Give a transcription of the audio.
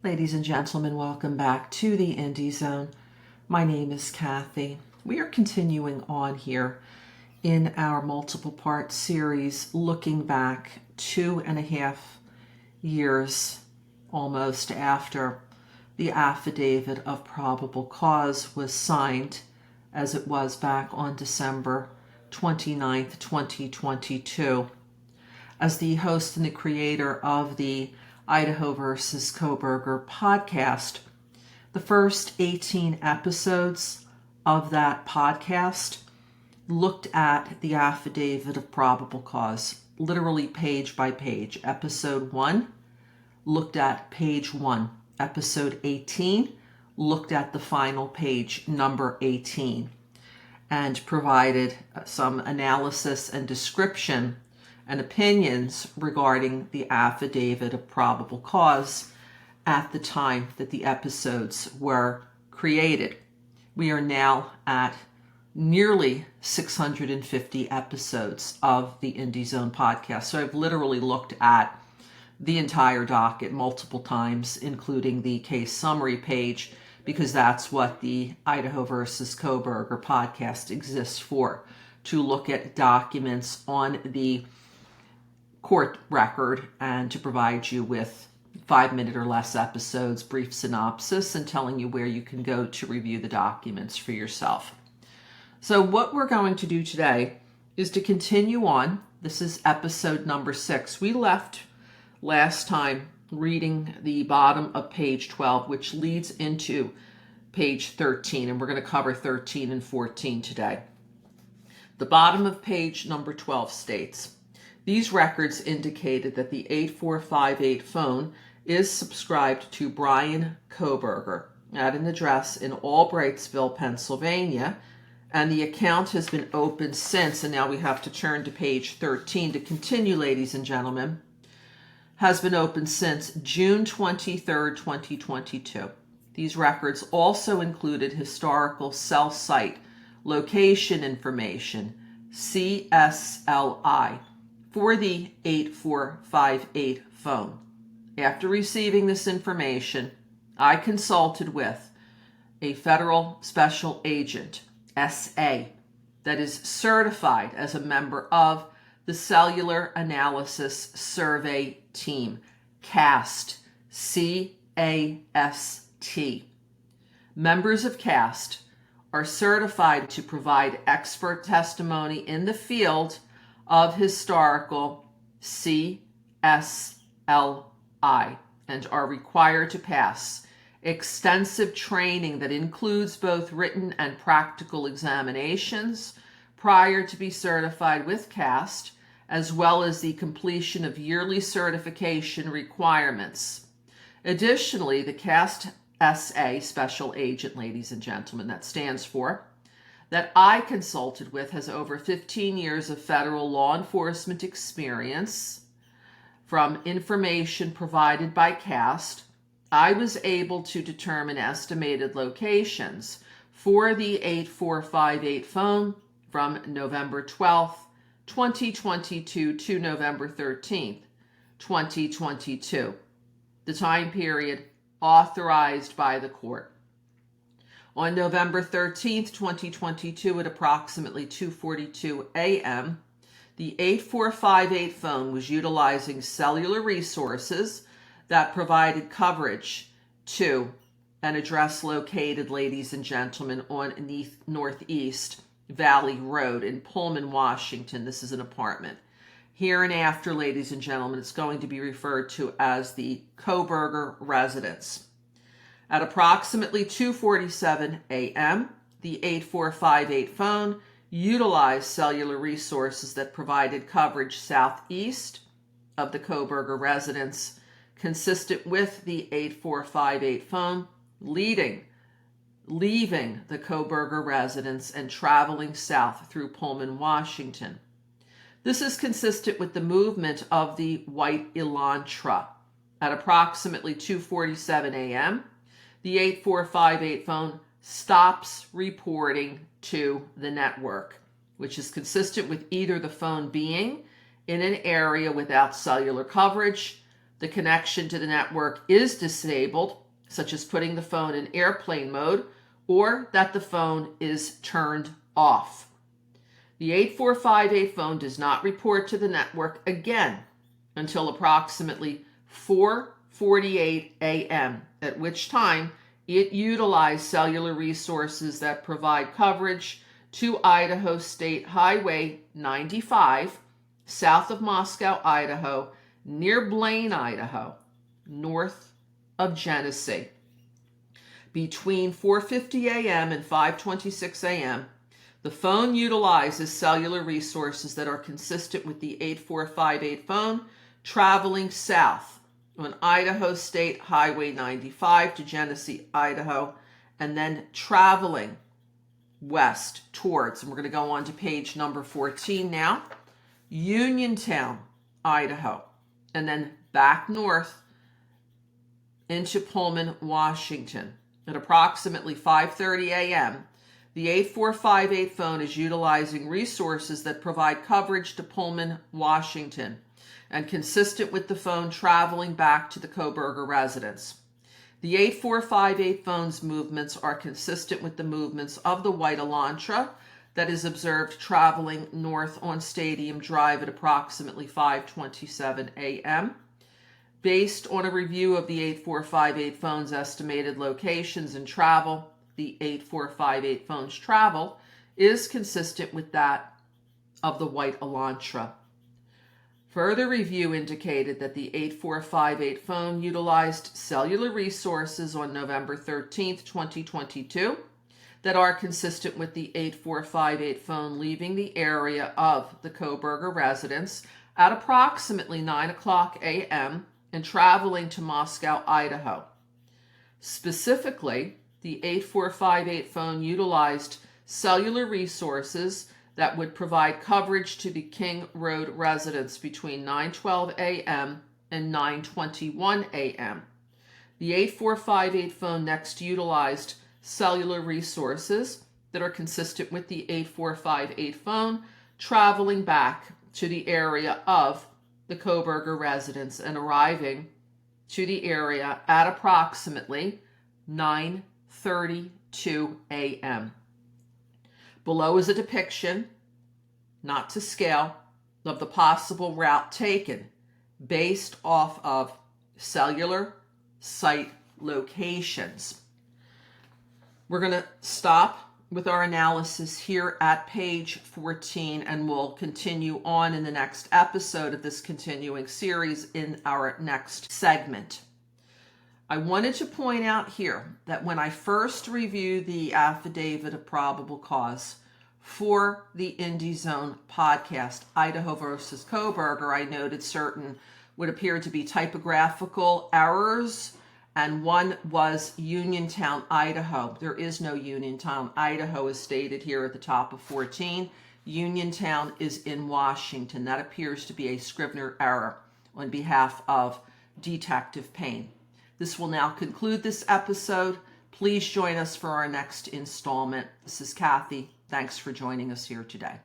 Ladies and gentlemen, welcome back to the Indie Zone. My name is Kathy. We are continuing on here in our multiple part series, looking back 2.5 years almost after the Affidavit of Probable Cause was signed, as it was back on December 29th, 2022. As the host and the creator of the Idaho versus Kohberger podcast, the first 18 episodes of that podcast looked at the Affidavit of Probable Cause, literally page by page. Episode 1 looked at page 1. Episode 18 looked at the final page, number 18, and provided some analysis and description and opinions regarding the Affidavit of Probable Cause at the time that the episodes were created. We are now at nearly 650 episodes of the Indie Zone podcast. So I've literally looked at the entire docket multiple times, including the case summary page, because that's what the Idaho versus Kohberger podcast exists for, to look at documents on the court record and to provide you with 5-minute or less episodes, brief synopsis, and telling you where you can go to review the documents for yourself. So what we're going to do today is to continue on. This is episode number 6. We left last time reading the bottom of page 12, which leads into page 13, and we're going to cover 13 and 14 today. The bottom of page number 12 states, these records indicated that the 8458 phone is subscribed to Brian Kohberger at an address in Albrightsville, Pennsylvania, and the account has been open since, and now we have to turn to page 13 to continue, ladies and gentlemen, has been open since June 23rd, 2022. These records also included historical cell site location information, CSLI, for the 8458 phone. After receiving this information, I consulted with a federal special agent, SA, that is certified as a member of the Cellular Analysis Survey Team, CAST, C-A-S-T. Members of CAST are certified to provide expert testimony in the field of historical CSLI and are required to pass extensive training that includes both written and practical examinations prior to be certified with CAST, as well as the completion of yearly certification requirements. Additionally, the CAST SA Special Agent, ladies and gentlemen, that stands for, that I consulted with has over 15 years of federal law enforcement experience. From information provided by CAST, I was able to determine estimated locations for the 8458 phone from November 12th, 2022 to November 13th, 2022, the time period authorized by the court. On November 13th, 2022, at approximately 2:42 a.m., the 8458 phone was utilizing cellular resources that provided coverage to an address located, ladies and gentlemen, on Northeast Valley Road in Pullman, Washington. This is an apartment. Hereinafter, ladies and gentlemen, it's going to be referred to as the Kohberger residence. At approximately 2:47 a.m., the 8458 phone utilized cellular resources that provided coverage southeast of the Kohberger residence, consistent with the 8458 phone leaving the Kohberger residence and traveling south through Pullman, Washington. This is consistent with the movement of the white Elantra. At approximately 2:47 a.m., the 8458 phone stops reporting to the network, which is consistent with either the phone being in an area without cellular coverage, the connection to the network is disabled, such as putting the phone in airplane mode, or that the phone is turned off. The 8458 phone does not report to the network again until approximately 4:48 a.m., at which time it utilized cellular resources that provide coverage to Idaho State Highway 95, south of Moscow, Idaho, near Blaine, Idaho, north of Genesee. Between 4:50 a.m. and 5:26 a.m., the phone utilizes cellular resources that are consistent with the 8458 phone traveling south on Idaho State Highway 95 to Genesee, Idaho, and then traveling west towards, and we're going to go on to page number 14 now, Uniontown, Idaho, and then back north into Pullman, Washington. At approximately 5:30 a.m., the 8458 phone is utilizing resources that provide coverage to Pullman, Washington, and consistent with the phone traveling back to the Kohberger residence. The 8458 phone's movements are consistent with the movements of the white Elantra that is observed traveling north on Stadium Drive at approximately 5:27 a.m. Based on a review of the 8458 phone's estimated locations and travel, the 8458 phone's travel is consistent with that of the white Elantra. Further review indicated that the 8458 phone utilized cellular resources on November 13, 2022, that are consistent with the 8458 phone leaving the area of the Kohberger residence at approximately 9 o'clock a.m. and traveling to Moscow, Idaho. Specifically, the 8458 phone utilized cellular resources that would provide coverage to the King Road residence between 9:12 a.m. and 9:21 a.m. The 8458 phone next utilized cellular resources that are consistent with the 8458 phone traveling back to the area of the Kohberger residence and arriving to the area at approximately 9:32 a.m. Below is a depiction, not to scale, of the possible route taken based off of cellular site locations. We're going to stop with our analysis here at page 14, and we'll continue on in the next episode of this continuing series in our next segment. I wanted to point out here that when I first reviewed the Affidavit of Probable Cause for the Indie Zone podcast, Idaho versus Kohberger, I noted certain would appear to be typographical errors, and one was Uniontown, Idaho. There is no Uniontown, Idaho, as stated here at the top of 14. Uniontown is in Washington. That appears to be a Scriviner error on behalf of Detective Payne. This will now conclude this episode. Please join us for our next installment. This is Kathy. Thanks for joining us here today.